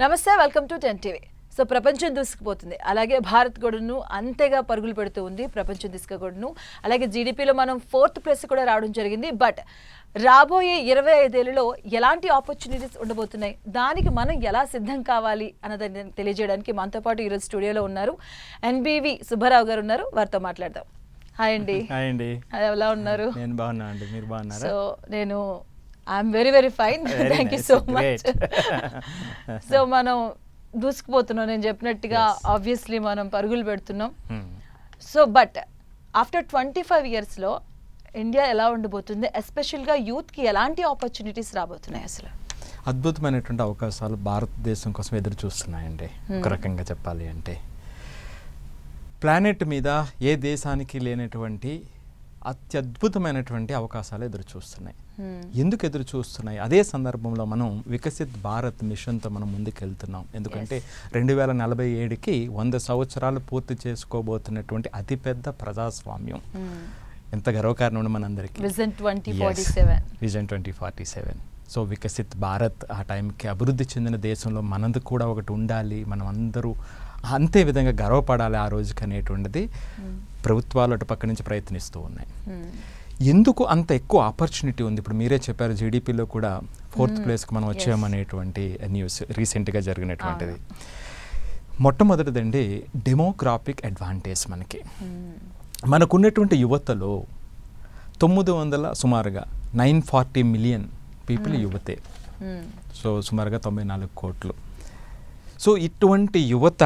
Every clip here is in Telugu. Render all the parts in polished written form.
నమస్తే, వెల్కమ్ టు 10 టీవీ. సో ప్రపంచం దూసుకుపోతుంది, అలాగే భారత్ కూడాను అంతేగా పరుగులు పెడుతూ ఉంది. ప్రపంచం దిశగా కూడాను, అలాగే జీడిపిలో మనం 4th ప్లేస్ కూడా రావడం జరిగింది. బట్ రాబోయే 25 ఏళ్లలో ఎలాంటి ఆపర్చునిటీస్ ఉండబోతున్నాయి, దానికి మనం ఎలా సిద్ధం కావాలి అన్నదాన్ని తెలియజేయడానికి మనతో పాటు ఈరోజు స్టూడియోలో ఉన్నారు ఎన్బివి సుబ్బారావు గారు ఉన్నారు. వారితో మాట్లాడదాం. హాయ్ అండి. హాయ్ అండి. ఎలా ఉన్నారు? నేను బాగున్నా అండి, మీరు బాగున్నారా? సో నేను I'm very fine, thank you so much. So మనం దూసుకుపోతున్నాం, నేను చెప్పినట్టుగా ఆబ్వియస్లీ మనం పరుగులు పెడుతున్నాం. సో బట్ ఆఫ్టర్ 25 ఇయర్స్లో ఇండియా ఎలా ఉండబోతుంది, ఎస్పెషల్గా యూత్కి ఎలాంటి ఆపర్చునిటీస్ రాబోతున్నాయి? అసలు అద్భుతమైనటువంటి అవకాశాలు భారతదేశం కోసం ఎదురు చూస్తున్నాయండి. ఒక రకంగా చెప్పాలి అంటే ప్లానెట్ మీద ఏ దేశానికి లేనటువంటి అత్యద్భుతమైనటువంటి అవకాశాలు ఎదురు చూస్తున్నాయి. ఎందుకు ఎదురు చూస్తున్నాయి? అదే సందర్భంలో మనం వికసిత్ భారత్ మిషన్తో మనం ముందుకు వెళ్తున్నాం. ఎందుకంటే 2047కి 100 సంవత్సరాలు పూర్తి చేసుకోబోతున్నటువంటి అతిపెద్ద ప్రజాస్వామ్యం. ఎంత గర్వకారణం మనందరికీ. విజన్ 2047. సో వికసిత్ భారత్ ఆ టైంకి అభివృద్ధి చెందిన దేశంలో మనది కూడా ఒకటి ఉండాలి, మనం అందరూ అంతే విధంగా గర్వపడాలి ఆ రోజుకి అనేటువంటిది ప్రభుత్వాలు అటు పక్క నుంచి ప్రయత్నిస్తూ ఉన్నాయి. ఎందుకు అంత ఎక్కువ ఆపర్చునిటీ ఉంది? ఇప్పుడు మీరే చెప్పారు, జీడిపిలో కూడా 4th ప్లేస్కి మనం వచ్చామనేటువంటి న్యూస్ రీసెంట్గా జరిగినటువంటిది. మొట్టమొదటిదండి డెమోగ్రాఫిక్ అడ్వాంటేజ్. మనకున్నటువంటి యువతలో 900 సుమారుగా 940 మిలియన్ పీపుల్ యువతే. సో సుమారుగా 94 కోట్లు. సో ఇటువంటి యువత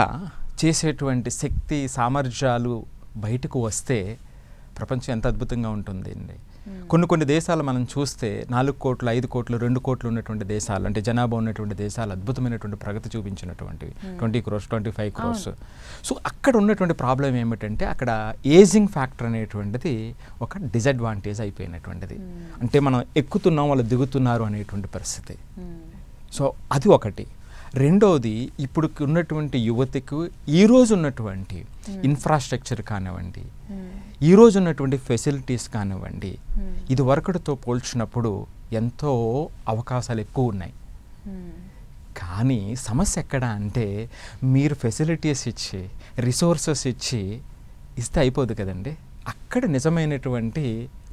చేసేటువంటి శక్తి సామర్థ్యాలు బయటకు వస్తే ప్రపంచం ఎంత అద్భుతంగా ఉంటుంది అండి. కొన్ని దేశాలు మనం చూస్తే 4 కోట్లు 5 కోట్లు 2 కోట్లు ఉన్నటువంటి దేశాలు, అంటే జనాభా ఉన్నటువంటి దేశాలు అద్భుతమైనటువంటి ప్రగతి చూపించినటువంటివి. 20 crores 25 crores. సో అక్కడ ఉన్నటువంటి ప్రాబ్లం ఏమిటంటే అక్కడ ఏజింగ్ ఫ్యాక్టర్ అనేటువంటిది ఒక డిసడ్వాంటేజ్ అయిపోయినటువంటిది. అంటే మనం ఎక్కుతున్నాం, వాళ్ళు దిగుతున్నారు అనేటువంటి పరిస్థితి. సో అది ఒకటి. రెండోది, ఇప్పుడు ఉన్నటువంటి యువతకు ఈరోజు ఉన్నటువంటి ఇన్ఫ్రాస్ట్రక్చర్ కానివ్వండి, ఈరోజు ఉన్నటువంటి ఫెసిలిటీస్ కానివ్వండి, ఇది వరకటితో పోల్చినప్పుడు ఎంతో అవకాశాలు ఎక్కువ ఉన్నాయి. కానీ సమస్య ఎక్కడ అంటే మీరు ఫెసిలిటీస్ ఇచ్చి రిసోర్సెస్ ఇస్తే అయిపోదు కదండి. అక్కడ నిజమైనటువంటి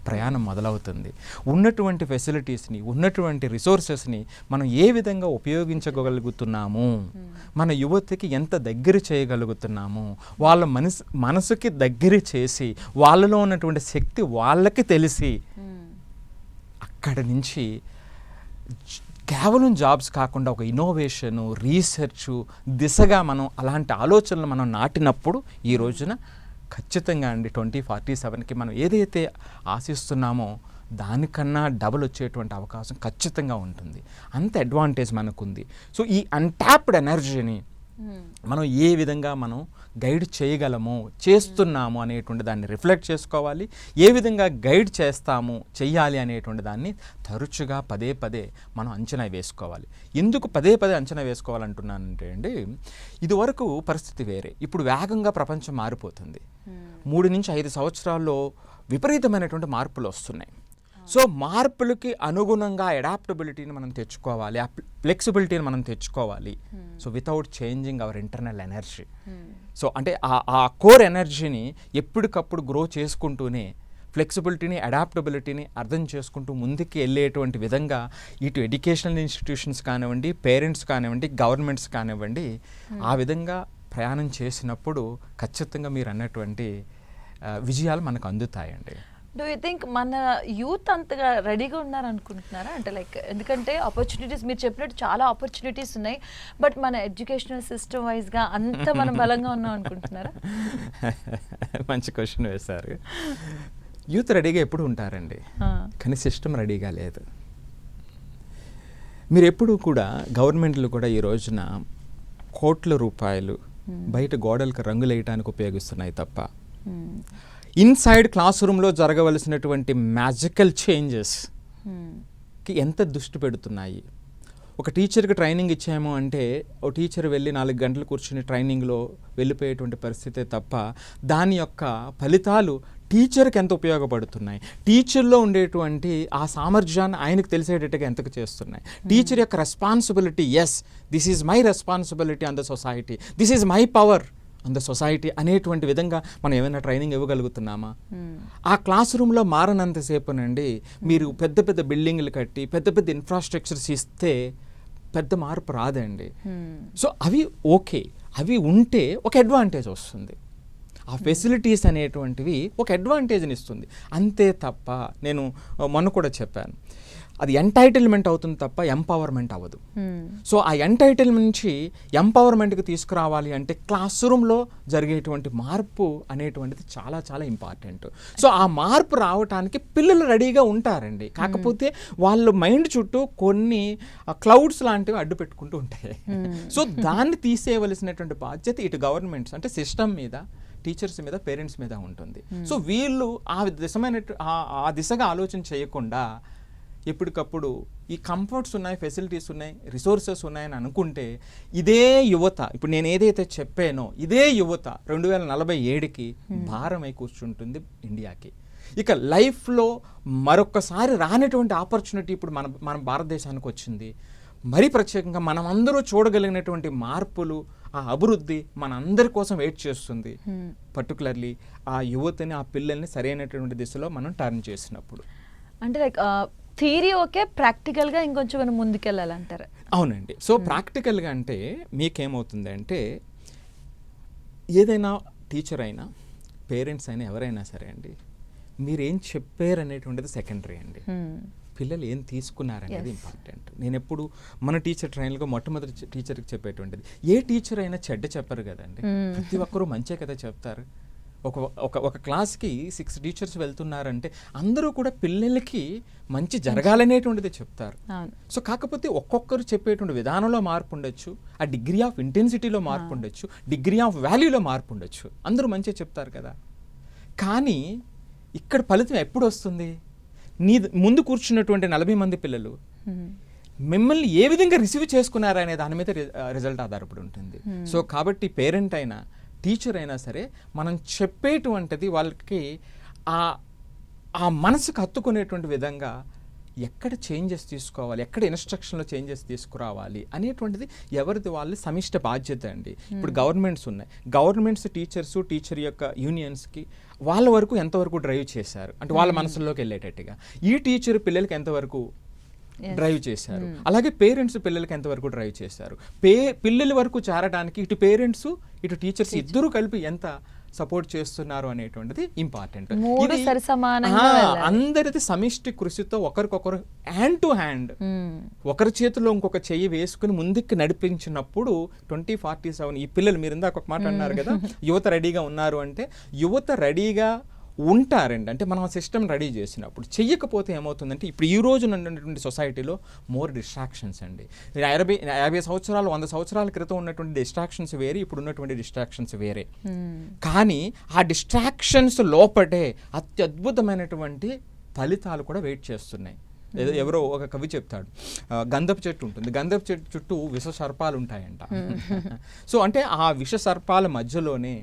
ప్రయాణం మొదలవుతుంది. ఉన్నటువంటి ఫెసిలిటీస్ని, ఉన్నటువంటి రిసోర్సెస్ని మనం ఏ విధంగా ఉపయోగించగలుగుతున్నాము, మన యువతకి ఎంత దగ్గర చేయగలుగుతున్నాము, వాళ్ళ మనసుకి దగ్గర చేసి వాళ్ళలో ఉన్నటువంటి శక్తి వాళ్ళకి తెలిసి అక్కడ నుంచి కేవలం జాబ్స్ కాకుండా ఒక ఇన్నోవేషను, రీసెర్చ్ దిశగా మనం అలాంటి ఆలోచనలు మనం నాటినప్పుడు ఈ రోజున ఖచ్చితంగా అండి 2047కి మనం ఏదైతే ఆశిస్తున్నామో దానికన్నా డబుల్ వచ్చేటువంటి అవకాశం ఖచ్చితంగా ఉంటుంది. అంత అడ్వాంటేజ్ మనకుంది. సో ఈ అన్టాప్డ్ ఎనర్జీని మనం ఏ విధంగా మనం గైడ్ చేయగలము, చేస్తున్నాము అనేటువంటి దాన్ని రిఫ్లెక్ట్ చేసుకోవాలి. ఏ విధంగా గైడ్ చెయ్యాలి అనేటువంటి దాన్ని తరచుగా పదే మనం అంచనా వేసుకోవాలి. ఎందుకు పదే అంచనా వేసుకోవాలంటున్నానంటే అండి, ఇదివరకు పరిస్థితి వేరే, ఇప్పుడు వేగంగా ప్రపంచం మారిపోతుంది. 3 నుంచి 5 సంవత్సరాల్లో విపరీతమైనటువంటి మార్పులు వస్తున్నాయి. సో మార్పులకి అనుగుణంగా అడాప్టబిలిటీని మనం తెచ్చుకోవాలి, ఆ ఫ్లెక్సిబిలిటీని మనం తెచ్చుకోవాలి. So without changing hour internal energy. So అంటే ఆ కోర్ ఎనర్జీని ఎప్పటికప్పుడు గ్రో చేసుకుంటూనే ఫ్లెక్సిబిలిటీని, అడాప్టబిలిటీని అర్థం చేసుకుంటూ ముందుకు వెళ్ళేటువంటి విధంగా ఇటు ఎడ్యుకేషనల్ ఇన్స్టిట్యూషన్స్ కానివ్వండి, పేరెంట్స్ కానివ్వండి, గవర్నమెంట్స్ కానివ్వండి, ఆ విధంగా ప్రయాణం చేసినప్పుడు ఖచ్చితంగా మీరు అన్నటువంటి విజయాలు మనకు అందుతాయండి. డూ యూ థింక్ మన యూత్ అంతగా రెడీగా ఉన్నారనుకుంటున్నారా? అంటే ఎందుకంటే ఆపర్చునిటీస్ మీరు చెప్పినట్టు చాలా ఆపర్చునిటీస్ ఉన్నాయి, బట్ మన ఎడ్యుకేషనల్ సిస్టమ్ వైజ్గా అంత మనం బలంగా ఉన్నాం అనుకుంటున్నారా? మంచి క్వశ్చన్ వేశారు. యూత్ రెడీగా ఎప్పుడు ఉంటారండి, కానీ సిస్టమ్ రెడీగా లేదు. మీరు ఎప్పుడు కూడా గవర్నమెంట్లు కూడా ఈ రోజున కోట్ల రూపాయలు బయట గోడలకు రంగులు వేయడానికి ఉపయోగిస్తున్నాయి తప్ప ఇన్సైడ్ క్లాస్ రూమ్లో జరగవలసినటువంటి మ్యాజికల్ చేంజెస్కి ఎంత దృష్టి పెడుతున్నాయి. ఒక టీచర్కి ట్రైనింగ్ ఇచ్చాము అంటే ఓ టీచర్ వెళ్ళి 4 గంటలు కూర్చుని ట్రైనింగ్లో వెళ్ళిపోయేటువంటి పరిస్థితే తప్ప దాని యొక్క ఫలితాలు టీచర్కి ఎంత ఉపయోగపడుతున్నాయి, టీచర్లో ఉండేటువంటి ఆ సామర్థ్యాన్ని ఆయనకు తెలిసేటట్టుగా ఎంతకు చేస్తున్నాయి, టీచర్ యొక్క responsibility, yes this is my responsibility on the society, this is my power on the society అనేటువంటి విధంగా మనం ఏమైనా ట్రైనింగ్ ఇవ్వగలుగుతున్నామా? ఆ క్లాస్ రూమ్లో మారనంతసేపునండి మీరు పెద్ద పెద్ద బిల్డింగ్లు కట్టి పెద్ద పెద్ద ఇన్ఫ్రాస్ట్రక్చర్స్ ఇస్తే పెద్ద మార్పు రాదండి. సో అవి ఓకే, అవి ఉంటే ఒక అడ్వాంటేజ్ వస్తుంది. ఆ ఫెసిలిటీస్ అనేటువంటివి ఒక అడ్వాంటేజ్ని ఇస్తుంది, అంతే తప్ప నేను మొన్న కూడా చెప్పాను, అది ఎంటైటిల్మెంట్ అవుతుంది తప్ప ఎంపవర్మెంట్ అవ్వదు. సో ఆ ఎంటైటిల్మెంట్ నుంచి ఎంపవర్మెంట్కి తీసుకురావాలి అంటే క్లాస్ రూమ్లో జరిగేటువంటి మార్పు అనేటువంటిది చాలా చాలా ఇంపార్టెంట్. సో ఆ మార్పు రావడానికి పిల్లలు రెడీగా ఉంటారండి, కాకపోతే వాళ్ళ మైండ్ చుట్టూ కొన్ని క్లౌడ్స్ లాంటివి అడ్డు పెట్టుకుంటూ ఉంటాయి. సో దాన్ని తీసేయవలసినటువంటి బాధ్యత ఇటు గవర్నమెంట్స్ అంటే సిస్టమ్ మీద, టీచర్స్ మీద, పేరెంట్స్ మీద ఉంటుంది. సో వీళ్ళు ఆ దిశగా ఆలోచన చేయకుండా ఎప్పటికప్పుడు ఈ కంఫర్ట్స్ ఉన్నాయి, ఫెసిలిటీస్ ఉన్నాయి, రిసోర్సెస్ ఉన్నాయని అనుకుంటే ఇదే యువత, ఇప్పుడు నేను ఏదైతే చెప్పానో ఇదే యువత 2047కి భారమై కూర్చుంటుంది ఇండియాకి. ఇక లైఫ్లో మరొకసారి రానటువంటి ఆపర్చునిటీ ఇప్పుడు మన భారతదేశానికి వచ్చింది. మరీ ప్రత్యేకంగా మనం అందరూ చూడగలిగినటువంటి మార్పులు, ఆ అభివృద్ధి మన అందరి కోసం వెయిట్ చేస్తుంది. పర్టికులర్లీ ఆ యువతని, ఆ పిల్లల్ని సరైనటువంటి దిశలో మనం టర్న్ చేసినప్పుడు. అంటే లైక్ థియరీ ఓకే, ప్రాక్టికల్గా ఇంకొంచెం మనం ముందుకెళ్ళాలంటారు. అవునండి. సో ప్రాక్టికల్గా అంటే మీకేమవుతుంది అంటే, ఏదైనా టీచర్ అయినా, పేరెంట్స్ అయినా, ఎవరైనా సరే అండి, మీరేం చెప్పారు అనేటువంటిది సెకండరీ అండి. పిల్లలు ఏం తీసుకున్నారనేది ఇంపార్టెంట్. నేను ఎప్పుడు మన టీచర్ ట్రైన్లో మొట్టమొదటి టీచర్కి చెప్పేటువంటిది, ఏ టీచర్ అయినా చెడ్డ చెప్పరు కదండి, ప్రతి ఒక్కరూ మంచే కదా చెప్తారు. ఒక క్లాస్కి 6 టీచర్స్ వెళ్తున్నారంటే అందరూ కూడా పిల్లలకి మంచి జరగాలనేటువంటిది చెప్తారు. సో కాకపోతే ఒక్కొక్కరు చెప్పేటువంటి విధానంలో మార్పు ఉండొచ్చు, ఆ డిగ్రీ ఆఫ్ ఇంటెన్సిటీలో మార్పు ఉండొచ్చు, డిగ్రీ ఆఫ్ వాల్యూలో మార్పు ఉండొచ్చు, అందరూ మంచిగా చెప్తారు కదా. కానీ ఇక్కడ ఫలితం ఎప్పుడు వస్తుంది? నీ ముందు కూర్చున్నటువంటి 40 మంది పిల్లలు మిమ్మల్ని ఏ విధంగా రిసీవ్ చేసుకున్నారనే దాని మీద రిజల్ట్ ఆధారపడి ఉంటుంది. సో కాబట్టి పేరెంట్ అయినా, టీచర్ అయినా సరే మనం చెప్పేటువంటిది వాళ్ళకి ఆ మనసుకు హత్తుకునేటువంటి విధంగా ఎక్కడ చేంజెస్ తీసుకోవాలి, ఎక్కడ ఇన్స్ట్రక్షన్లో చేంజెస్ తీసుకురావాలి అనేటువంటిది ఎవరిది వాళ్ళు సమిష్ట బాధ్యత అండి. ఇప్పుడు గవర్నమెంట్స్ ఉన్నాయి, గవర్నమెంట్స్ టీచర్ యొక్క యూనియన్స్కి వాళ్ళ వరకు ఎంతవరకు డ్రైవ్ చేశారు అంటే వాళ్ళ మనసుల్లోకి వెళ్ళేటట్టుగా, ఈ టీచర్ పిల్లలకి ఎంతవరకు డ్రైవ్ చేశారు, అలాగే పేరెంట్స్ పిల్లలకి ఎంతవరకు డ్రైవ్ చేశారు, పిల్లల వరకు చేరడానికి ఇటు పేరెంట్స్ ఇటు టీచర్స్ ఇద్దరు కలిపి ఎంత సపోర్ట్ చేస్తున్నారు అనేటువంటిది ఇంపార్టెంట్. అందరిది సమిష్టి కృషితో ఒకరికొకరు హ్యాండ్ టు హ్యాండ్, ఒకరి చేతిలో ఇంకొక చెయ్యి వేసుకుని ముందుకు నడిపించినప్పుడు 2047 ఈ పిల్లలు, మీరు ఇందాక ఒక మాట అన్నారు కదా, యువత రెడీగా ఉన్నారు అంటే, యువత రెడీగా ఉంటారండి. అంటే మనం సిస్టమ్ రెడీ చేసినప్పుడు. చెయ్యకపోతే ఏమవుతుందంటే, ఇప్పుడు ఈ రోజు ఉన్నటువంటి సొసైటీలో మోర్ డిస్ట్రాక్షన్స్ అండి. 50 సంవత్సరాలు 100 సంవత్సరాల క్రితం ఉన్నటువంటి డిస్ట్రాక్షన్స్ వేరే, ఇప్పుడు ఉన్నటువంటి డిస్ట్రాక్షన్స్ వేరే. కానీ ఆ డిస్ట్రాక్షన్స్ లోపటే అత్యద్భుతమైనటువంటి ఫలితాలు కూడా వెయిట్ చేస్తున్నాయి. ఎవరో ఒక కవి చెప్తాడు, గంధపు చెట్టు ఉంటుంది, గంధపు చెట్టు చుట్టూ విష సర్పాలు ఉంటాయంట. సో అంటే ఆ విష సర్పాల మధ్యలోనే,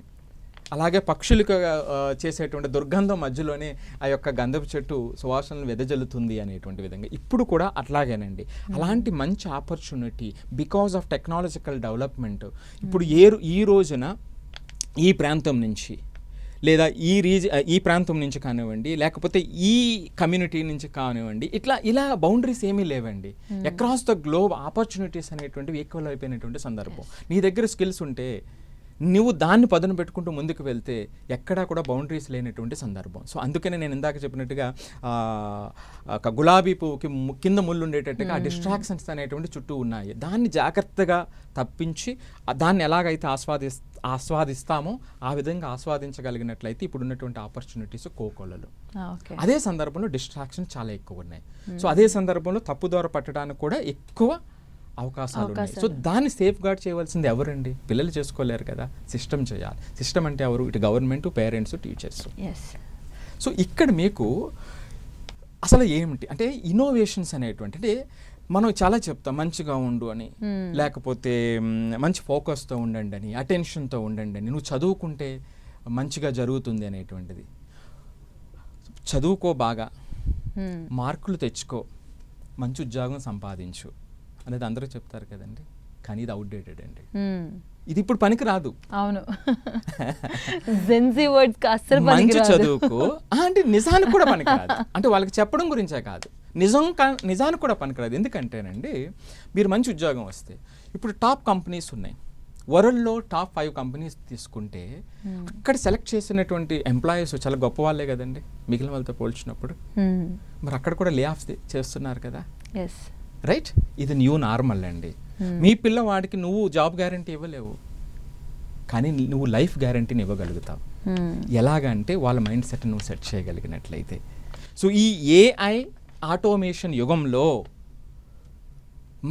అలాగే పక్షులకు చేసేటువంటి దుర్గంధం మధ్యలోనే ఆ యొక్క గంధపు చెట్టు సువాసనలు వెదజల్లుతుంది అనేటువంటి విధంగా ఇప్పుడు కూడా అట్లాగేనండి. అలాంటి మంచి opportunity because of technological development ఇప్పుడు ఈ రోజున ఈ ప్రాంతం నుంచి లేదా ఈ ప్రాంతం నుంచి కానివ్వండి, లేకపోతే ఈ కమ్యూనిటీ నుంచి కానివ్వండి, ఇలా బౌండరీస్ ఏమీ లేవండి. అక్రాస్ ద గ్లోబ్ ఆపర్చునిటీస్ అనేటువంటివి ఈక్వల్ అయిపోయినటువంటి సందర్భం. నీ దగ్గర స్కిల్స్ ఉంటే నువ్వు దాన్ని పదును పెట్టుకుంటూ ముందుకు వెళ్తే ఎక్కడా కూడా బౌండరీస్ లేనటువంటి సందర్భం. సో అందుకనే నేను ఇందాక చెప్పినట్టుగా గులాబీ పువ్వుకి కింద ముళ్ళు ఉండేటట్టుగా ఆ డిస్ట్రాక్షన్స్ అనేటువంటి చుట్టూ ఉన్నాయి. దాన్ని జాగ్రత్తగా తప్పించి దాన్ని ఎలాగైతే ఆస్వాదిస్తామో ఆ విధంగా ఆస్వాదించగలిగినట్లయితే ఇప్పుడు ఉన్నటువంటి ఆపర్చునిటీస్ కోకొల్లలు. అదే సందర్భంలో డిస్ట్రాక్షన్ చాలా ఎక్కువ ఉన్నాయి. సో అదే సందర్భంలో తప్పుదోవ పట్టడానికి కూడా ఎక్కువ అవకాశాలు ఉన్నాయి. సో దాన్ని సేఫ్ గార్డ్ చేయవలసింది ఎవరండి? పిల్లలు చేసుకోలేరు కదా, సిస్టమ్ చేయాలి. సిస్టమ్ అంటే ఎవరు? ఇటు గవర్నమెంట్, పేరెంట్స్, టీచర్స్. సో ఇక్కడ మీకు అసలు ఏమిటి అంటే ఇన్నోవేషన్స్ అనేటువంటి, అంటే మనం చాలా చెప్తాం మంచిగా ఉండు అని, లేకపోతే మంచి ఫోకస్తో ఉండండి అని, అటెన్షన్తో ఉండండి అని, నువ్వు చదువుకుంటే మంచిగా జరుగుతుంది అనేటువంటిది. చదువుకో బాగా, Hmm. మార్కులు తెచ్చుకో, మంచి ఉద్యోగం సంపాదించు అనేది అందరూ చెప్తారు కదండి. కానీ ఇది అవుట్డేటెడ్ అండి. Hmm. ఇది ఇప్పుడు పనికి రాదు. అవును. జెన్జీ వర్డ్స్ అస్సలు మంచి పనికిరాదు. చదువుకో అంటే నిజానికి కూడా పనికిరాదు. అంటే వాళ్ళకి చెప్పడం గురించే కాదు, నిజానికి కూడా పనికిరాదు. ఎందుకంటేనండి, మీరు మంచి ఉద్యోగం వస్తే ఇప్పుడు టాప్ కంపెనీస్ ఉన్నాయి, వరల్డ్లో టాప్ 5 కంపెనీస్ తీసుకుంటే అక్కడ సెలెక్ట్ చేసినటువంటి ఎంప్లాయీస్ చాలా గొప్ప వాళ్ళే కదండి మిగిలిన వాళ్ళతో పోల్చినప్పుడు. Hmm. మరి అక్కడ కూడా లే ఆఫ్స్ చేస్తున్నారు కదా, Yes. రైట్? ఇది న్యూ నార్మల్ అండి. మీ పిల్లవాడికి నువ్వు జాబ్ గ్యారంటీ ఇవ్వలేవు, కానీ నువ్వు లైఫ్ గ్యారంటీని ఇవ్వగలుగుతావు. Hmm. ఎలాగంటే వాళ్ళ మైండ్ సెట్ నువ్వు సెట్ చేయగలిగినట్లయితే. సో ఈ ఏఐ ఆటోమేషన్ యుగంలో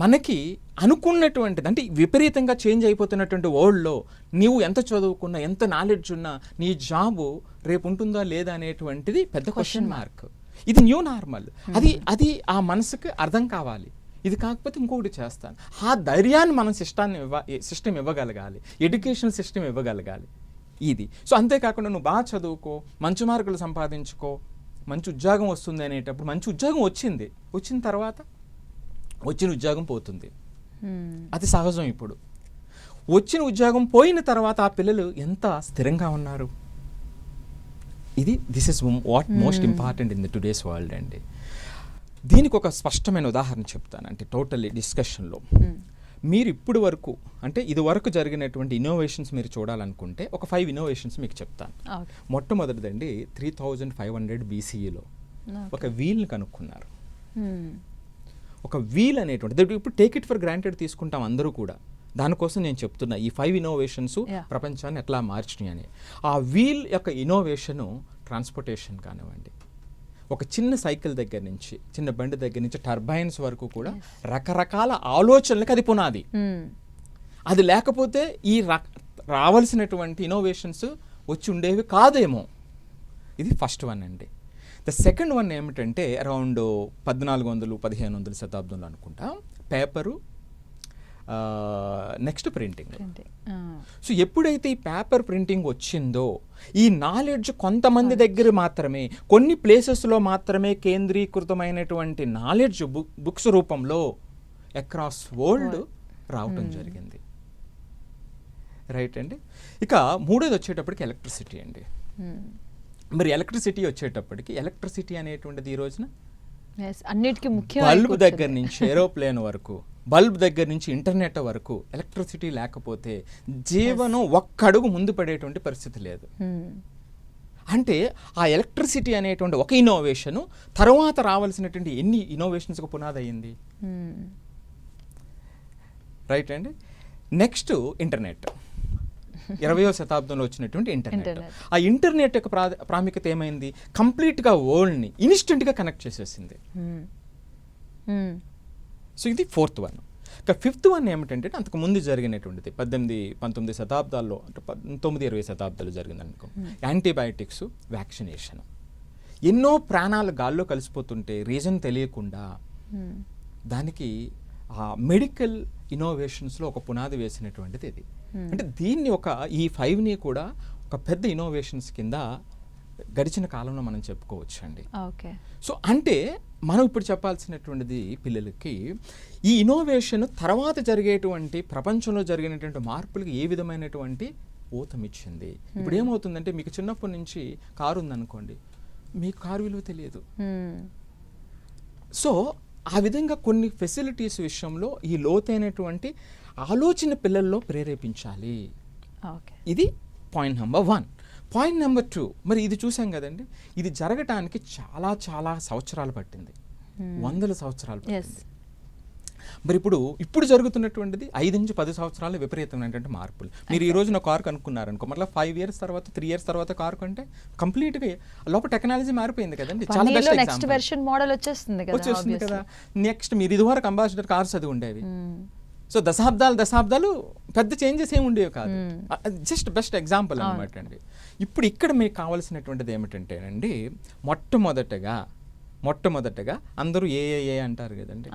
మనకి అనుకున్నటువంటిది, అంటే విపరీతంగా చేంజ్ అయిపోతున్నటువంటి వరల్డ్లో నీవు ఎంత చదువుకున్నా, ఎంత నాలెడ్జ్ ఉన్నా, నీ జాబు రేపు ఉంటుందా లేదా అనేటువంటిది పెద్ద క్వశ్చన్ మార్క్. ఇది న్యూ నార్మల్. అది ఆ మనసుకి అర్థం కావాలి. ఇది కాకపోతే ఇంకొకటి చేస్తాను, ఆ ధైర్యాన్ని మనం సిస్టమ్ ఇవ్వగలగాలి, ఎడ్యుకేషన్ సిస్టమ్ ఇవ్వగలగాలి ఇది. సో అంతేకాకుండా నువ్వు బాగా చదువుకో, మంచి మార్కులు సంపాదించుకో, మంచి ఉద్యోగం వస్తుంది అనేటప్పుడు మంచి ఉద్యోగం వచ్చిన తర్వాత వచ్చిన ఉద్యోగం పోతుంది, అది సహజం. ఇప్పుడు వచ్చిన ఉద్యోగం పోయిన తర్వాత ఆ పిల్లలు ఎంత స్థిరంగా ఉన్నారు, this is what most important in the today's world అండి. దీనికి ఒక స్పష్టమైన ఉదాహరణ చెప్తాను. అంటే టోటల్లీ డిస్కషన్లో మీరు ఇప్పుడు వరకు, అంటే ఇది వరకు జరిగినటువంటి ఇన్నోవేషన్స్ మీరు చూడాలనుకుంటే ఒక 5 ఇన్నోవేషన్స్ మీకు చెప్తాను. మొట్టమొదటిదండి 3500 BCEలో ఒక వీల్ని కనుక్కున్నారు. ఒక వీల్ అనేటువంటి, ఇప్పుడు టేక్ ఇట్ ఫర్ గ్రాంటెడ్ తీసుకుంటాం అందరూ కూడా. దానికోసం నేను చెప్తున్నా ఈ 5 ఇన్నోవేషన్స్ ప్రపంచాన్ని ఎట్లా మార్చినాయి అని. ఆ వీల్ యొక్క ఇన్నోవేషను ట్రాన్స్పోర్టేషన్ కానివ్వండి, ఒక చిన్న సైకిల్ దగ్గర నుంచి, చిన్న బండి దగ్గర నుంచి టర్బైన్స్ వరకు కూడా రకరకాల ఆలోచనలకు అది పునాది. అది లేకపోతే ఈ రావాల్సినటువంటి ఇన్నోవేషన్స్ వచ్చి ఉండేవి కాదేమో. ఇది ఫస్ట్ వన్ అండి. ద సెకండ్ వన్ ఏమిటంటే అరౌండ్ 1400-1500 శతాబ్దంలో అనుకుంటా, పేపరు, నెక్స్ట్ ప్రింటింగ్. సో ఎప్పుడైతే ఈ పేపర్ ప్రింటింగ్ వచ్చిందో, ఈ నాలెడ్జ్ కొంతమంది దగ్గర మాత్రమే, కొన్ని ప్లేసెస్లో మాత్రమే కేంద్రీకృతమైనటువంటి నాలెడ్జ్ బుక్స్ రూపంలో అక్రాస్ వరల్డ్ రావటం జరిగింది. రైట్ అండి. ఇక మూడోది వచ్చేటప్పటికి ఎలక్ట్రిసిటీ అండి. మరి ఎలక్ట్రిసిటీ వచ్చేటప్పటికి, ఎలక్ట్రిసిటీ అనేటువంటిది ఈ రోజున అన్నిటికీ ముఖ్యం. బల్బ్ దగ్గర నుంచి ఏరోప్లేన్ వరకు, బల్బ్ దగ్గర నుంచి ఇంటర్నెట్ వరకు ఎలక్ట్రిసిటీ లేకపోతే జీవనం ఒక్కడుగు ముందు పడేటువంటి పరిస్థితి లేదు. అంటే ఆ ఎలక్ట్రిసిటీ అనేటువంటి ఒక ఇన్నోవేషన్ తర్వాత రావాల్సినటువంటి ఎన్ని ఇన్నోవేషన్స్కి పునాది అయ్యింది. రైట్ అండి. నెక్స్ట్ ఇంటర్నెట్, 20వ శతాబ్దంలో వచ్చినటువంటి ఇంటర్నెట్. ఆ ఇంటర్నెట్ యొక్క ప్రాముఖ్యత ఏమైంది, కంప్లీట్గా వరల్డ్ని ఇన్స్టెంట్గా కనెక్ట్ చేసేసింది. సో ఇది 4th వన్. ఇక 5th వన్ ఏమిటంటే అంతకు ముందు జరిగినటువంటిది 18-19 శతాబ్దాల్లో, అంటే 19-20 శతాబ్దాలు జరిగింది అనుకో, యాంటీబయాటిక్స్, వ్యాక్సినేషన్. ఎన్నో ప్రాణాలు గాల్లో కలిసిపోతుంటే రీజన్ తెలియకుండా దానికి ఆ మెడికల్ ఇన్నోవేషన్స్లో ఒక పునాది వేసినటువంటిది ఇది. అంటే దీన్ని ఈ 5ని కూడా ఒక పెద్ద ఇన్నోవేషన్స్ కింద గడిచిన కాలంలో మనం చెప్పుకోవచ్చు అండి. సో అంటే మనం ఇప్పుడు చెప్పాల్సినటువంటిది పిల్లలకి, ఈ ఇన్నోవేషన్ తర్వాత జరిగేటువంటి ప్రపంచంలో జరిగినటువంటి మార్పులకి ఏ విధమైనటువంటి ఊతమిచ్చింది. ఇప్పుడు ఏమవుతుందంటే, మీకు చిన్నప్పటి నుంచి కారు ఉందనుకోండి, మీకు కారు విలువ తెలియదు. సో ఆ విధంగా కొన్ని ఫెసిలిటీస్ విషయంలో ఈ లోతైనటువంటి ఆలోచన పిల్లల్లో ప్రేరేపించాలి. ఇది పాయింట్ నెంబర్ 1. పాయింట్ నెంబర్ 2, మరి ఇది చూసాం కదండి, ఇది జరగటానికి చాలా చాలా సంవత్సరాలు పట్టింది, 100 సంవత్సరాలు పట్టింది. మరి ఇప్పుడు జరుగుతున్నటువంటిది 5 నుంచి 10 సంవత్సరాలు విపరీతమైనటువంటి మార్పులు. మీరు ఈ రోజున కారు కనుక్కున్నారనుకో, మళ్ళీ 5 years తర్వాత 3 years తర్వాత కారు కంటే కంప్లీట్గా లోపల టెక్నాలజీ మారిపోయింది కదండి. చాలా బెస్ట్ వచ్చేస్తుంది కదా. నెక్స్ట్ మీరు ఇదివరకు అంబాసిడర్ కార్స్ అది ఉండేవి. సో దశాబ్దాలు పెద్ద చేంజెస్ ఏమి ఉండేవి కాదు. జస్ట్ బెస్ట్ ఎగ్జాంపుల్ అనమాట అండి. ఇప్పుడు ఇక్కడ మీకు కావాల్సినటువంటిది ఏమిటంటేనండి, మొట్టమొదటగా అందరూ ఏ అంటారు కదండి.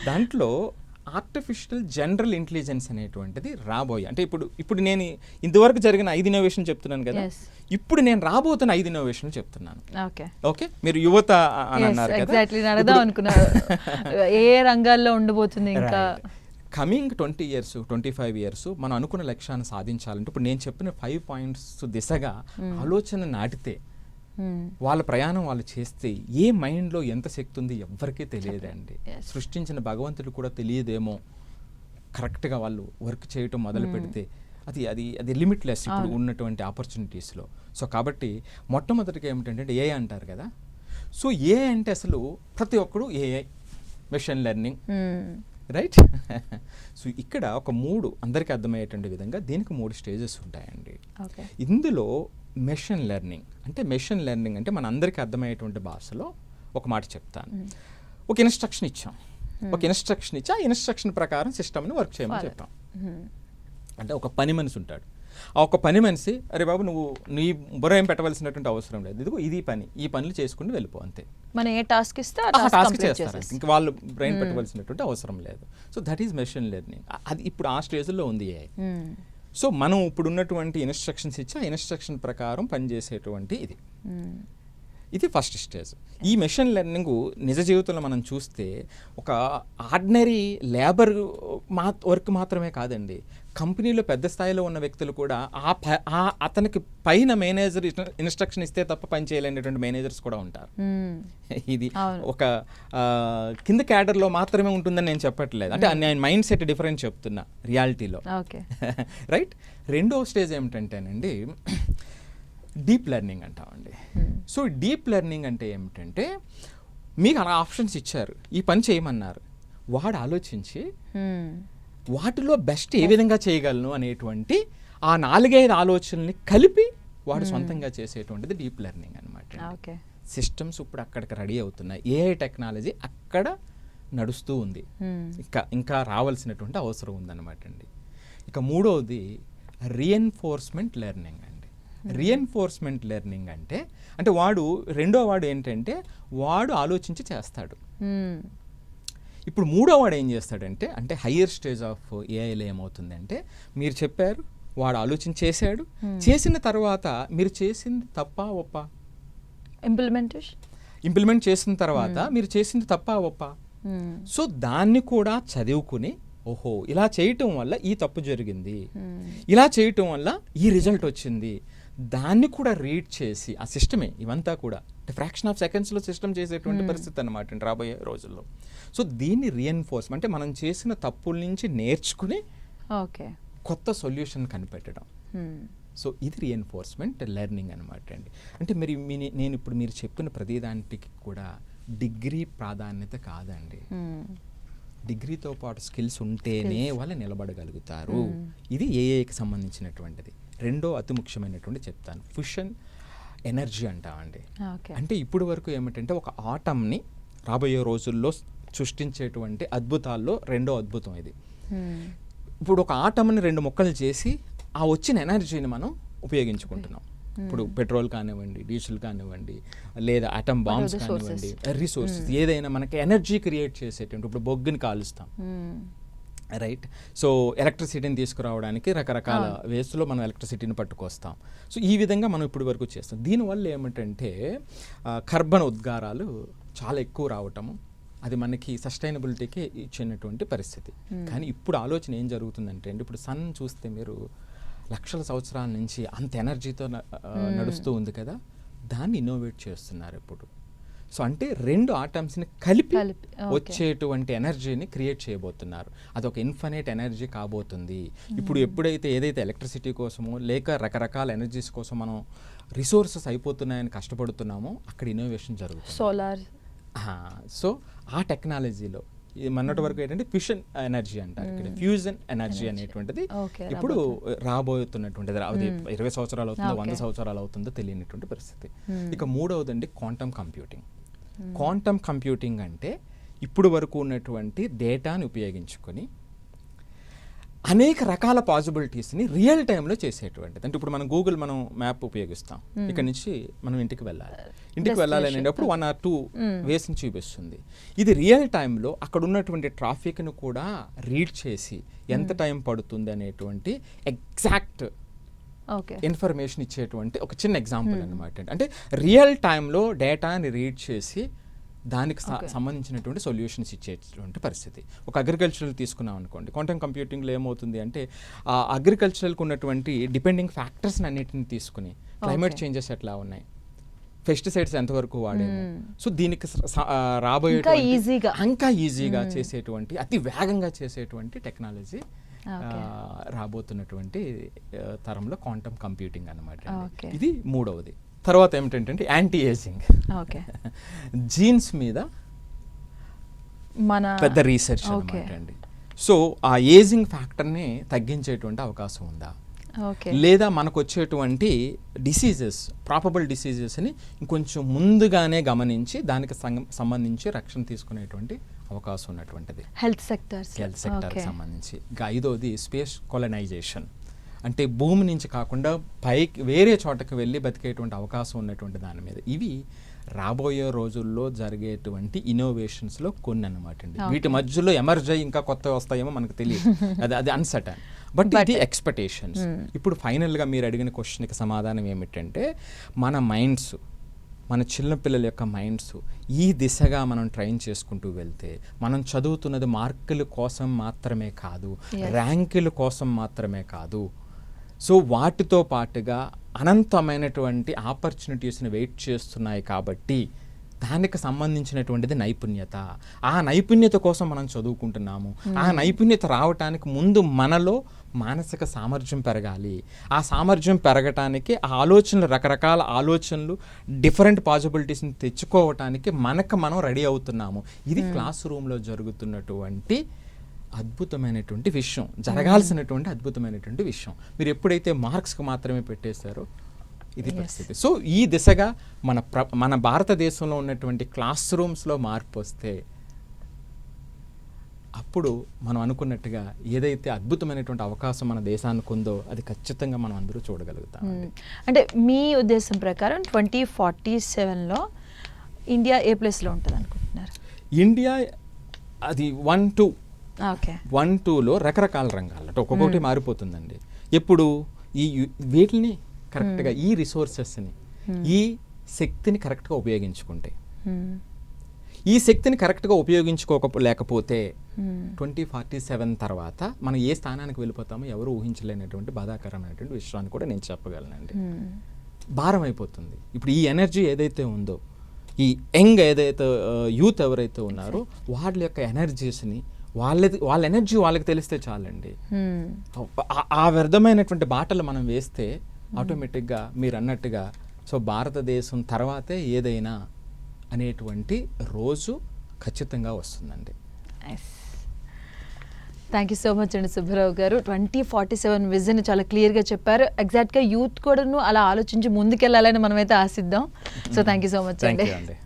దాంట్లో ఆర్టిఫిషియల్ జనరల్ ఇంటెలిజెన్స్ అనేటువంటిది రాబోయే, అంటే ఇప్పుడు నేను ఇంతవరకు జరిగిన 5 ఇన్నోవేషన్ చెప్తున్నాను కదా, Yes. ఇప్పుడు నేను రాబోతున్న 5 ఇన్నోవేషన్లు చెప్తున్నాను. ఓకే, ఓకే, మీరు యువత అని అన్నారు కదా, ఎగ్జాక్ట్లీ అడగదాం అనుకున్నారు ఏ రంగాల్లో ఉండబోతుంది ఇంకా. కమింగ్ 20 years 25 years మనం అనుకున్న లక్ష్యాన్ని సాధించాలంటే ఇప్పుడు నేను చెప్పిన 5 points దిశగా ఆలోచన నాటితే వాళ్ళ ప్రయాణం వాళ్ళు చేస్తే ఏ మైండ్లో ఎంత శక్తి ఉంది ఎవ్వరికీ తెలియదండి. సృష్టించిన భగవంతుడు కూడా తెలియదేమో. కరెక్ట్గా వాళ్ళు వర్క్ చేయటం మొదలు పెడితే అది అది అది లిమిట్లెస్ ఇప్పుడు ఉన్నటువంటి ఆపర్చునిటీస్లో. సో కాబట్టి మొట్టమొదటిగా ఏమిటంటే ఏఐ అంటారు కదా. సో ఏఐ అంటే అసలు ప్రతి ఒక్కడు AI, machine learning, right. So ఇక్కడ ఒక 3 అందరికీ అర్థమయ్యేటువంటి విధంగా దీనికి 3 స్టేజెస్ ఉంటాయండి. ఇందులో మెషిన్ లెర్నింగ్ అంటే మన అందరికీ అర్థమయ్యేటువంటి భాషలో ఒక మాట చెప్తాను. ఒక ఇన్స్ట్రక్షన్ ఇచ్చాం, ఆ ఇన్స్ట్రక్షన్ ప్రకారం సిస్టమ్ని వర్క్ చేయమని చెప్పాం. అంటే ఒక పని మనిషి ఉంటాడు, ఆ ఒక పని మనిషి అరే బాబు నువ్వు నీ బుర్ర ఏం పెట్టవలసినటువంటి అవసరం లేదు, ఇదిగో ఇది పని, ఈ పనులు చేసుకుని వెళ్ళిపో అంతే. మనం ఏ టాస్క్ ఇస్తే టాస్క్ చేస్తారు, ఇంకా వాళ్ళు బ్రెయిన్ పెట్టవలసినటువంటి అవసరం లేదు. So that is machine learning. అది ఇప్పుడు ఆ స్టేజ్లో ఉంది ఏఐ. సో మనం ఇప్పుడు ఉన్నటువంటి ఇన్స్ట్రక్షన్స్ ఇచ్చి ఆ ఇన్స్ట్రక్షన్ ప్రకారం పనిచేసేటువంటి ఇది ఫస్ట్ స్టేజ్. ఈ మెషిన్ లెర్నింగ్ నిజ జీవితంలో మనం చూస్తే ఒక ఆర్డినరీ లేబర్ వర్క్ మాత్రమే కాదండి, కంపెనీలో పెద్ద స్థాయిలో ఉన్న వ్యక్తులు కూడా అతనికి పైన మేనేజర్ ఇన్స్ట్రక్షన్ ఇస్తే తప్ప పని చేయలేనటువంటి మేనేజర్స్ కూడా ఉంటారు. ఇది ఒక కింద క్యాడర్లో మాత్రమే ఉంటుందని నేను చెప్పట్లేదు, అంటే నేను మైండ్ సెట్ డిఫరెంట్ చెప్తున్నా రియాలిటీలో. రైట్. రెండో స్టేజ్ ఏమిటంటేనండి డీప్ లెర్నింగ్ అంటామండి. సో డీప్ లెర్నింగ్ అంటే ఏమిటంటే మీకు అలా ఆప్షన్స్ ఇచ్చారు, ఈ పని చేయమన్నారు, వాడు ఆలోచించి వాటిలో బెస్ట్ ఏ విధంగా చేయగలను అనేటువంటి ఆ 4-5 ఆలోచనల్ని కలిపి వాడు సొంతంగా చేసేటువంటిది డీప్ లెర్నింగ్ అనమాట. సిస్టమ్స్ ఇప్పుడు అక్కడికి రెడీ అవుతున్నాయి, ఏఐ టెక్నాలజీ అక్కడ నడుస్తూ ఉంది, ఇంకా రావాల్సినటువంటి అవసరం ఉందన్నమాట అండి. ఇక మూడవది రీఎన్ఫోర్స్మెంట్ లెర్నింగ్ అండి. రీఎన్ఫోర్స్మెంట్ లెర్నింగ్ అంటే రెండో వాడు ఏంటంటే వాడు ఆలోచించి చేస్తాడు. ఇప్పుడు మూడో వాడు ఏం చేస్తాడంటే, అంటే హయ్యర్ స్టేజ్ ఆఫ్ ఏఐలో ఏమవుతుందంటే మీరు చెప్పారు, వాడు ఆలోచించి చేశాడు, చేసిన తర్వాత మీరు చేసింది తప్పా ఒప్పా, ఇంప్లిమెంట్ చేసిన తర్వాత మీరు చేసింది తప్పా ఒప్పా. సో దాన్ని కూడా చదువుకుని ఓహో ఇలా చేయటం వల్ల ఈ తప్పు జరిగింది, ఇలా చేయటం వల్ల ఈ రిజల్ట్ వచ్చింది, దాన్ని కూడా రీడ్ చేసి ఆ సిస్టమే ఇవంతా కూడా ఫ్రాక్షన్ ఆఫ్ సెకండ్స్లో సిస్టమ్ చేసేటువంటి పరిస్థితి అనమాట రాబోయే రోజుల్లో. సో దీన్ని రీఎన్ఫోర్స్ అంటే మనం చేసిన తప్పుల నుంచి నేర్చుకుని కొత్త సొల్యూషన్ కనిపెట్టడం. సో ఇది రీఎన్ఫోర్స్మెంట్ లెర్నింగ్ అనమాట అండి. అంటే నేను ఇప్పుడు మీరు చెప్పిన ప్రతిదానికి కూడా డిగ్రీ ప్రాధాన్యత కాదండి, డిగ్రీతో పాటు స్కిల్స్ ఉంటేనే వాళ్ళు నిలబడగలుగుతారు. ఇది ఏఐకి సంబంధించినటువంటిది. రెండో అతి ముఖ్యమైనటువంటి చెప్తాను, ఫ్యూషన్ ఎనర్జీ అంటామండి. అంటే ఇప్పుడు వరకు ఏమిటంటే ఒక ఆటంని రాబోయే రోజుల్లో సృష్టించేటువంటి అద్భుతాల్లో రెండో అద్భుతం ఇది. ఇప్పుడు ఒక ఆటంని 2 ముక్కలు చేసి ఆ వచ్చిన ఎనర్జీని మనం ఉపయోగించుకుంటున్నాం. ఇప్పుడు పెట్రోల్ కానివ్వండి, డీజిల్ కానివ్వండి, లేదా ఆటమ్ బాంబ్స్ కానివ్వండి, రిసోర్సెస్ ఏదైనా మనకి ఎనర్జీ క్రియేట్ చేసేటువంటి, ఇప్పుడు బొగ్గుని కాలుస్తాం, రైట్. సో ఎలక్ట్రిసిటీని తీసుకురావడానికి రకరకాల వేస్లో మనం ఎలక్ట్రిసిటీని పట్టుకొస్తాం. సో ఈ విధంగా మనం ఇప్పుడు వరకు చేస్తాం. దీనివల్ల ఏమిటంటే కార్బన్ ఉద్గారాలు చాలా ఎక్కువ రావటము, అది మనకి సస్టైనబిలిటీకి ఇచ్చినటువంటి పరిస్థితి. కానీ ఇప్పుడు ఆలోచన ఏం జరుగుతుందంటే అండి, ఇప్పుడు సన్ చూస్తే మీరు లక్షల సంవత్సరాల నుంచి అంత ఎనర్జీతో నడుస్తూ ఉంది కదా, దాన్ని ఇన్నోవేట్ చేస్తున్నారు ఇప్పుడు. సో అంటే 2 ఆటమ్స్ని కలిపి వచ్చేటువంటి ఎనర్జీని క్రియేట్ చేయబోతున్నారు. అదొక ఇన్ఫినైట్ ఎనర్జీ కాబోతుంది. ఇప్పుడు ఎప్పుడైతే ఏదైతే ఎలక్ట్రిసిటీ కోసమో లేక రకరకాల ఎనర్జీస్ కోసం మనం రిసోర్సెస్ అయిపోతున్నాయని కష్టపడుతున్నామో అక్కడ ఇన్నోవేషన్ జరుగుతుంది. సోలార్. సో ఆ టెక్నాలజీలో మొన్నటి వరకు ఏంటంటే ఫ్యూషన్ ఎనర్జీ అంటారు, ఇక్కడ ఫ్యూజన్ ఎనర్జీ అనేటువంటిది ఇప్పుడు రాబోతున్నటువంటిది. అది 20 సంవత్సరాలు అవుతుందో 100 సంవత్సరాలు అవుతుందో తెలియనటువంటి పరిస్థితి. ఇక మూడవదండి క్వాంటమ్ కంప్యూటింగ్. క్వాంటమ్ కంప్యూటింగ్ అంటే ఇప్పుడు వరకు ఉన్నటువంటి డేటాని ఉపయోగించుకొని అనేక రకాల పాసిబిలిటీస్ని రియల్ టైంలో చేసేటువంటిది. అంటే ఇప్పుడు మనం గూగుల్ మనం మ్యాప్ ఉపయోగిస్తాం, ఇక్కడ నుంచి మనం ఇంటికి వెళ్ళాలి అనేటప్పుడు 1 or 2 వేస్ని చూపిస్తుంది. ఇది రియల్ టైంలో అక్కడ ఉన్నటువంటి ట్రాఫిక్ను కూడా రీడ్ చేసి ఎంత టైం పడుతుంది అనేటువంటి ఎగ్జాక్ట్ ఇన్ఫర్మేషన్ ఇచ్చేటువంటి ఒక చిన్న ఎగ్జాంపుల్ అనమాట. అంటే రియల్ టైంలో డేటాని రీడ్ చేసి దానికి సంబంధించినటువంటి సొల్యూషన్స్ ఇచ్చేటువంటి పరిస్థితి. ఒక అగ్రికల్చరల్ తీసుకున్నాం అనుకోండి, క్వాంటమ్ కంప్యూటింగ్లో ఏమవుతుంది అంటే ఆ అగ్రికల్చరల్కి ఉన్నటువంటి డిపెండింగ్ ఫ్యాక్టర్స్ని అన్నిటిని తీసుకుని క్లైమేట్ చేంజెస్ ఎట్లా ఉన్నాయి, పెస్టిసైడ్స్ ఎంతవరకు వాడేము, సో దీనికి రాబోయే ఇంకా ఈజీగా చేసేటువంటి అతి వేగంగా చేసేటువంటి టెక్నాలజీ రాబోతున్నటువంటి తరంలో క్వాంటమ్ కంప్యూటింగ్ అన్నమాట. ఇది మూడవది. తర్వాత ఏమిటంటే యాంటీ ఏజింగ్, జీన్స్ మీద పెద్ద రీసెర్చ్ అనమాట అండి. సో ఆ ఏజింగ్ ఫ్యాక్టర్ని తగ్గించేటువంటి అవకాశం ఉందా, లేదా మనకు వచ్చేటువంటి డిసీజెస్, ప్రాపబుల్ డిసీజెస్ని ఇంకొంచెం ముందుగానే గమనించి దానికి సంబంధించి రక్షణ తీసుకునేటువంటి అవకాశం ఉన్నటువంటిది హెల్త్ సెక్టర్కి సంబంధించి. ఐదోది స్పేస్ కొలనైజేషన్, అంటే భూమి నుంచి కాకుండా పైకి వేరే చోటకి వెళ్ళి బతికేటువంటి అవకాశం ఉన్నటువంటి దాని మీద. ఇవి రాబోయే రోజుల్లో జరిగేటువంటి ఇన్నోవేషన్స్లో కొన్ని అన్నమాట అండి. వీటి మధ్యలో ఎమర్జ్ అయ్యి ఇంకా కొత్త వస్తాయేమో మనకు తెలియదు, అది అన్సర్టన్. బట్ ఇది ఎక్స్పెక్టేషన్స్. ఇప్పుడు ఫైనల్గా మీరు అడిగిన క్వశ్చన్కి సమాధానం ఏమిటంటే, మన మైండ్స్, మన చిన్నపిల్లల యొక్క మైండ్స్ ఈ దిశగా మనం ట్రైన్ చేసుకుంటూ వెళ్తే, మనం చదువుతున్నది మార్కుల కోసం మాత్రమే కాదు, ర్యాంకుల కోసం మాత్రమే కాదు, సో వాటితో పాటుగా అనంతమైనటువంటి ఆపర్చునిటీస్ని వెయిట్ చేస్తున్నాయి. కాబట్టి దానికి సంబంధించినటువంటిది నైపుణ్యత. ఆ నైపుణ్యత కోసం మనం చదువుకుంటున్నాము. ఆ నైపుణ్యత రావటానికి ముందు మనలో మానసిక సామర్థ్యం పెరగాలి. ఆ సామర్థ్యం పెరగటానికి ఆ ఆలోచనలు, రకరకాల ఆలోచనలు, డిఫరెంట్ పాసిబిలిటీస్ని తెచ్చుకోవటానికి మనం రెడీ అవుతున్నాము. ఇది క్లాస్ రూమ్లో జరుగుతున్నటువంటి అద్భుతమైనటువంటి విషయం, జరగాల్సినటువంటి అద్భుతమైనటువంటి విషయం. మీరు ఎప్పుడైతే మార్క్స్కి మాత్రమే పెట్టేశారో ఇది పరిస్థితి. సో ఈ దిశగా మన భారతదేశంలో ఉన్నటువంటి క్లాస్ రూమ్స్లో మార్పు వస్తే, అప్పుడు మనం అనుకున్నట్టుగా ఏదైతే అద్భుతమైనటువంటి అవకాశం మన దేశానికి ఉందో అది ఖచ్చితంగా మనం అందరూ చూడగలుగుతాం. అంటే మీ ఉద్దేశం ప్రకారం 2047లో ఇండియా ఏ ప్లేస్లో ఉంటుంది అనుకుంటున్నారు? ఇండియా అది 1-2లో రకరకాల రంగాల్లో ఒక్కొక్కటి మారిపోతుందండి. ఎప్పుడు వీటిని కరెక్ట్గా, ఈ రిసోర్సెస్ని, ఈ శక్తిని కరెక్ట్గా ఉపయోగించుకుంటే, ఈ శక్తిని కరెక్ట్గా ఉపయోగించుకోలేకపోతే 2047 తర్వాత మనం ఏ స్థానానికి వెళ్ళిపోతామో ఎవరు ఊహించలేనటువంటి బాధాకరమైనటువంటి విషయాన్ని కూడా నేను చెప్పగలనండి. భారం అయిపోతుంది. ఇప్పుడు ఈ ఎనర్జీ ఏదైతే ఉందో, ఈ యంగ్ ఏదైతే యూత్ ఎవరైతే ఉన్నారో వాళ్ళ యొక్క ఎనర్జీస్ని, వాళ్ళ ఎనర్జీ వాళ్ళకి తెలిస్తే చాలండి. ఆ వ్యర్థమైనటువంటి బాటలు మనం వేస్తే ఆటోమేటిక్గా మీరు అన్నట్టుగా సో భారతదేశం తర్వాతే ఏదైనా అనేటువంటి రోజు ఖచ్చితంగా వస్తుందండి. థ్యాంక్ యూ సో మచ్ అండి సుబ్బారావు గారు. 2047 విజన్ చాలా క్లియర్గా చెప్పారు. ఎగ్జాక్ట్గా యూత్ కూడాను అలా ఆలోచించి ముందుకెళ్ళాలని మనమైతే ఆశిద్దాం. So thank you so much అండి.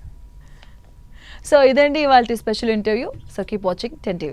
సో ఇదండి ఇవాళ special interview. So keep watching 10 TV.